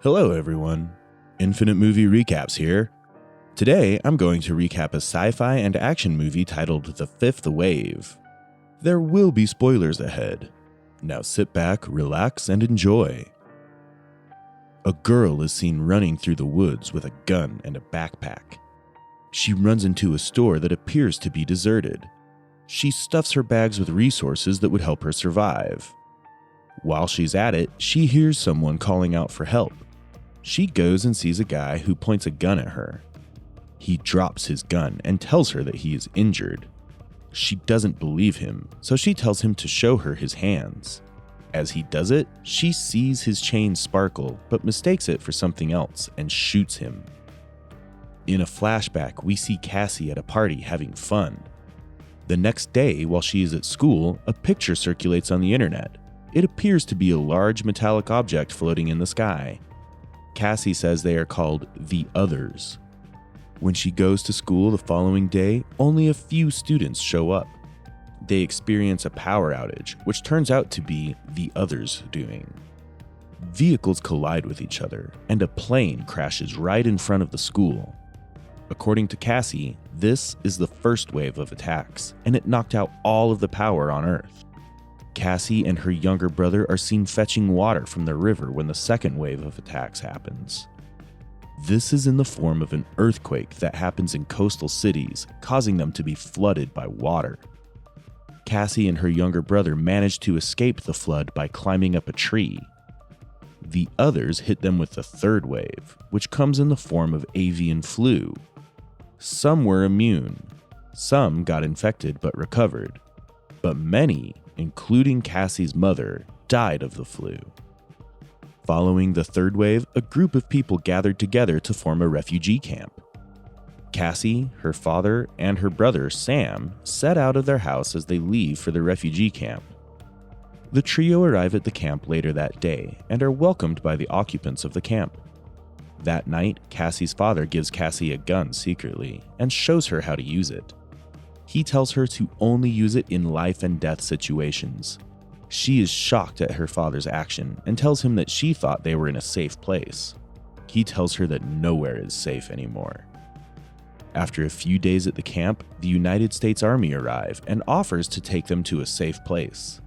Hello everyone, Infinite Movie Recaps here. Today I'm going to recap a sci-fi and action movie titled The Fifth Wave. There will be spoilers ahead. Now sit back, relax, and enjoy. A girl is seen running through the woods with a gun and a backpack. She runs into a store that appears to be deserted. She stuffs her bags with resources that would help her survive. While she's at it, she hears someone calling out for help. She goes and sees a guy who points a gun at her. He drops his gun and tells her that he is injured. She doesn't believe him, so she tells him to show her his hands. As he does it, she sees his chain sparkle, but mistakes it for something else and shoots him. In a flashback, we see Cassie at a party having fun. The next day, while she is at school, a picture circulates on the internet. It appears to be a large metallic object floating in the sky. Cassie says they are called the Others. When she goes to school the following day, only a few students show up. They experience a power outage, which turns out to be the Others' doing. Vehicles collide with each other, and a plane crashes right in front of the school. According to Cassie, this is the first wave of attacks, and it knocked out all of the power on Earth. Cassie and her younger brother are seen fetching water from the river when the second wave of attacks happens. This is in the form of an earthquake that happens in coastal cities, causing them to be flooded by water. Cassie and her younger brother manage to escape the flood by climbing up a tree. The Others hit them with the third wave, which comes in the form of avian flu. Some were immune. Some got infected but recovered. But many, including Cassie's mother, died of the flu. Following the third wave, a group of people gathered together to form a refugee camp. Cassie, her father, and her brother, Sam, set out of their house as they leave for the refugee camp. The trio arrive at the camp later that day and are welcomed by the occupants of the camp. That night, Cassie's father gives Cassie a gun secretly and shows her how to use it. He tells her to only use it in life and death situations. She is shocked at her father's action and tells him that she thought they were in a safe place. He tells her that nowhere is safe anymore. After a few days at the camp, the United States Army arrive and offers to take them to a safe place.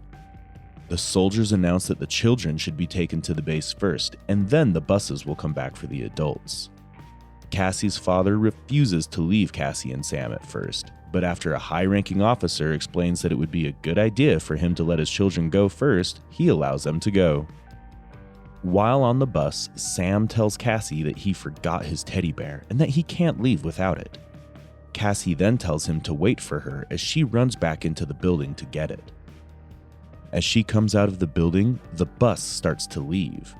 The soldiers announce that the children should be taken to the base first, and then the buses will come back for the adults. Cassie's father refuses to leave Cassie and Sam at first, but after a high-ranking officer explains that it would be a good idea for him to let his children go first, he allows them to go. While on the bus, Sam tells Cassie that he forgot his teddy bear and that he can't leave without it. Cassie then tells him to wait for her as she runs back into the building to get it. As she comes out of the building, the bus starts to leave.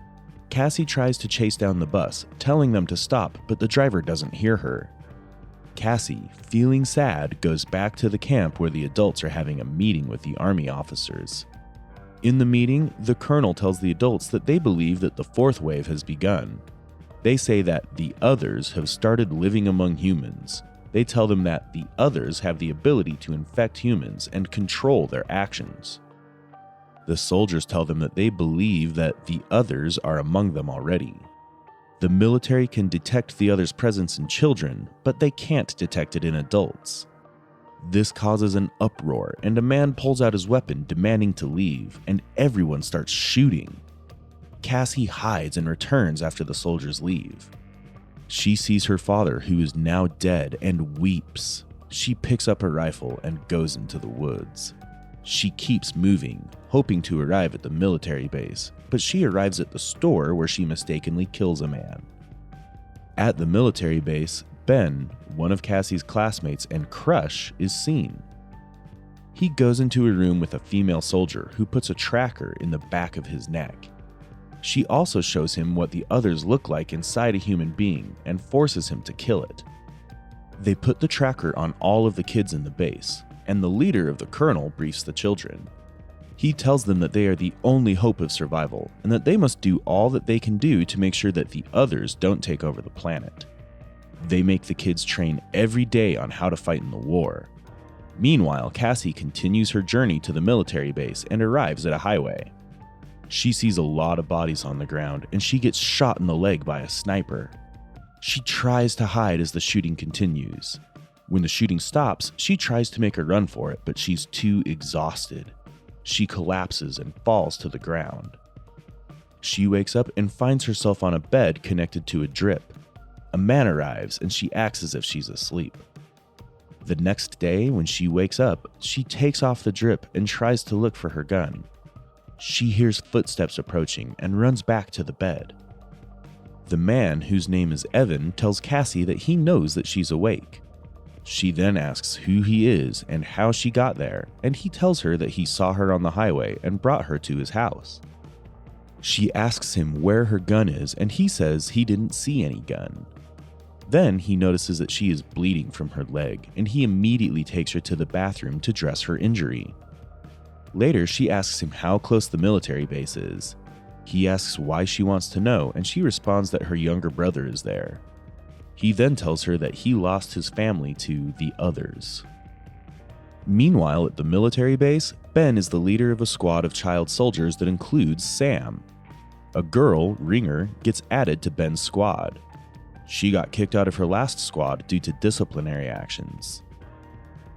Cassie tries to chase down the bus, telling them to stop, but the driver doesn't hear her. Cassie, feeling sad, goes back to the camp where the adults are having a meeting with the army officers. In the meeting, the colonel tells the adults that they believe that the fourth wave has begun. They say that the Others have started living among humans. They tell them that the Others have the ability to infect humans and control their actions. The soldiers tell them that they believe that the Others are among them already. The military can detect the Others' presence in children, but they can't detect it in adults. This causes an uproar, and a man pulls out his weapon demanding to leave, and everyone starts shooting. Cassie hides and returns after the soldiers leave. She sees her father, who is now dead, and weeps. She picks up her rifle and goes into the woods. She keeps moving, hoping to arrive at the military base, but she arrives at the store where she mistakenly kills a man. At the military base, Ben, one of Cassie's classmates and crush, is seen. He goes into a room with a female soldier who puts a tracker in the back of his neck. She also shows him what the Others look like inside a human being and forces him to kill it. They put the tracker on all of the kids in the base, and the leader of the colonel briefs the children. He tells them that they are the only hope of survival, and that they must do all that they can do to make sure that the Others don't take over the planet. They make the kids train every day on how to fight in the war. Meanwhile, Cassie continues her journey to the military base and arrives at a highway. She sees a lot of bodies on the ground and she gets shot in the leg by a sniper. She tries to hide as the shooting continues. When the shooting stops, she tries to make a run for it, but she's too exhausted. She collapses and falls to the ground. She wakes up and finds herself on a bed connected to a drip. A man arrives and she acts as if she's asleep. The next day, when she wakes up, she takes off the drip and tries to look for her gun. She hears footsteps approaching and runs back to the bed. The man, whose name is Evan, tells Cassie that he knows that she's awake. She then asks who he is and how she got there, and he tells her that he saw her on the highway and brought her to his house. She asks him where her gun is, and he says he didn't see any gun. Then he notices that she is bleeding from her leg, and he immediately takes her to the bathroom to dress her injury. Later, she asks him how close the military base is. He asks why she wants to know, and she responds that her younger brother is there. He then tells her that he lost his family to the others. Meanwhile, at the military base, Ben is the leader of a squad of child soldiers that includes Sam. A girl, Ringer, gets added to Ben's squad. She got kicked out of her last squad due to disciplinary actions.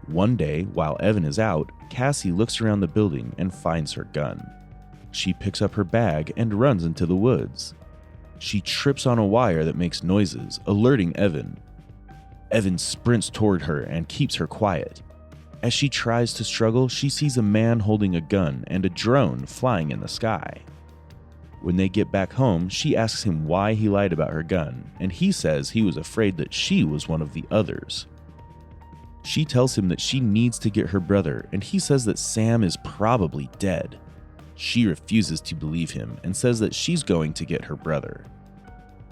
One day, while Evan is out, Cassie looks around the building and finds her gun. She picks up her bag and runs into the woods. She trips on a wire that makes noises, alerting Evan. Evan sprints toward her and keeps her quiet. As she tries to struggle, she sees a man holding a gun and a drone flying in the sky. When they get back home, she asks him why he lied about her gun, and he says he was afraid that she was one of the others. She tells him that she needs to get her brother, and he says that Sam is probably dead. She refuses to believe him and says that she's going to get her brother.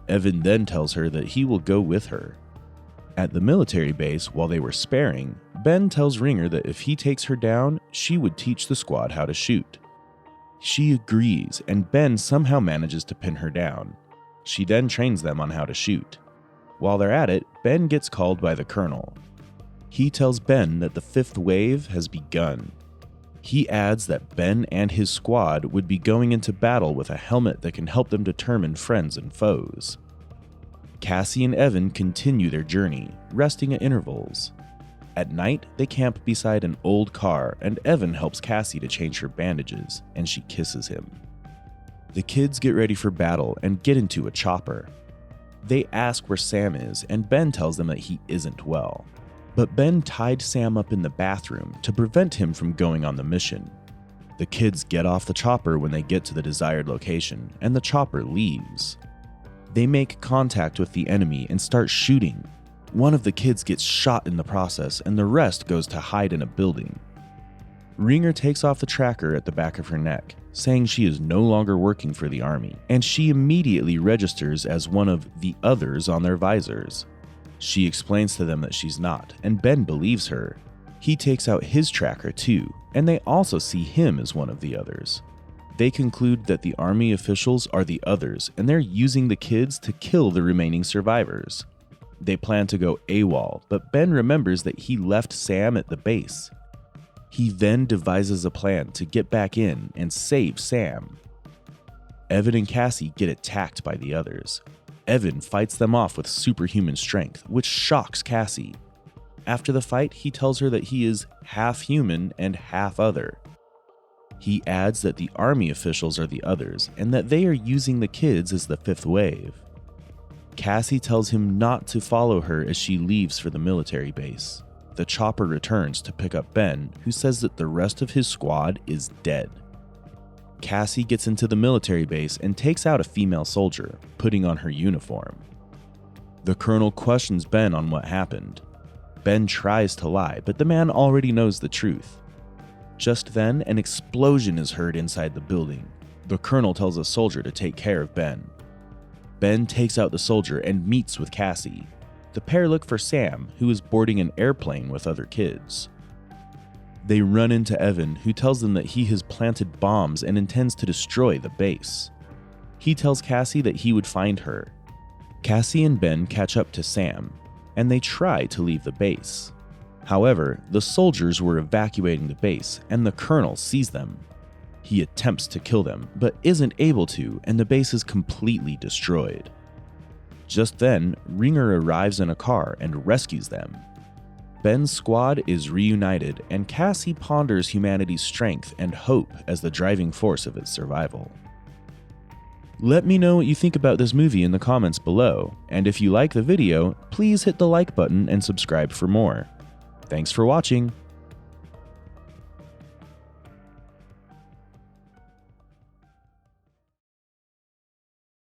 Evan then tells her that he will go with her. At the military base, while they were sparring, Ben tells Ringer that if he takes her down, she would teach the squad how to shoot. She agrees, and Ben somehow manages to pin her down. She then trains them on how to shoot. While they're at it, Ben gets called by the colonel. He tells Ben that the fifth wave has begun. He adds that Ben and his squad would be going into battle with a helmet that can help them determine friends and foes. Cassie and Evan continue their journey, resting at intervals. At night, they camp beside an old car, and Evan helps Cassie to change her bandages, and she kisses him. The kids get ready for battle and get into a chopper. They ask where Sam is, and Ben tells them that he isn't well. But Ben tied Sam up in the bathroom to prevent him from going on the mission. The kids get off the chopper when they get to the desired location, and the chopper leaves. They make contact with the enemy and start shooting. One of the kids gets shot in the process, and the rest goes to hide in a building. Ringer takes off the tracker at the back of her neck, saying she is no longer working for the army, and she immediately registers as one of the others on their visors. She explains to them that she's not, and Ben believes her. He takes out his tracker too, and they also see him as one of the others. They conclude that the army officials are the others, and they're using the kids to kill the remaining survivors. They plan to go AWOL, but Ben remembers that he left Sam at the base. He then devises a plan to get back in and save Sam. Evan and Cassie get attacked by the others. Evan fights them off with superhuman strength, which shocks Cassie. After the fight, he tells her that he is half human and half other. He adds that the army officials are the others, and that they are using the kids as the fifth wave. Cassie tells him not to follow her as she leaves for the military base. The chopper returns to pick up Ben, who says that the rest of his squad is dead. Cassie gets into the military base and takes out a female soldier, putting on her uniform. The colonel questions Ben on what happened. Ben tries to lie, but the man already knows the truth. Just then, an explosion is heard inside the building. The colonel tells a soldier to take care of Ben. Ben takes out the soldier and meets with Cassie. The pair look for Sam, who is boarding an airplane with other kids. They run into Evan, who tells them that he has planted bombs and intends to destroy the base. He tells Cassie that he would find her. Cassie and Ben catch up to Sam, and they try to leave the base. However, the soldiers were evacuating the base, and the colonel sees them. He attempts to kill them, but isn't able to, and the base is completely destroyed. Just then, Ringer arrives in a car and rescues them. Ben's squad is reunited, and Cassie ponders humanity's strength and hope as the driving force of its survival. Let me know what you think about this movie in the comments below, and if you like the video, please hit the like button and subscribe for more. Thanks for watching!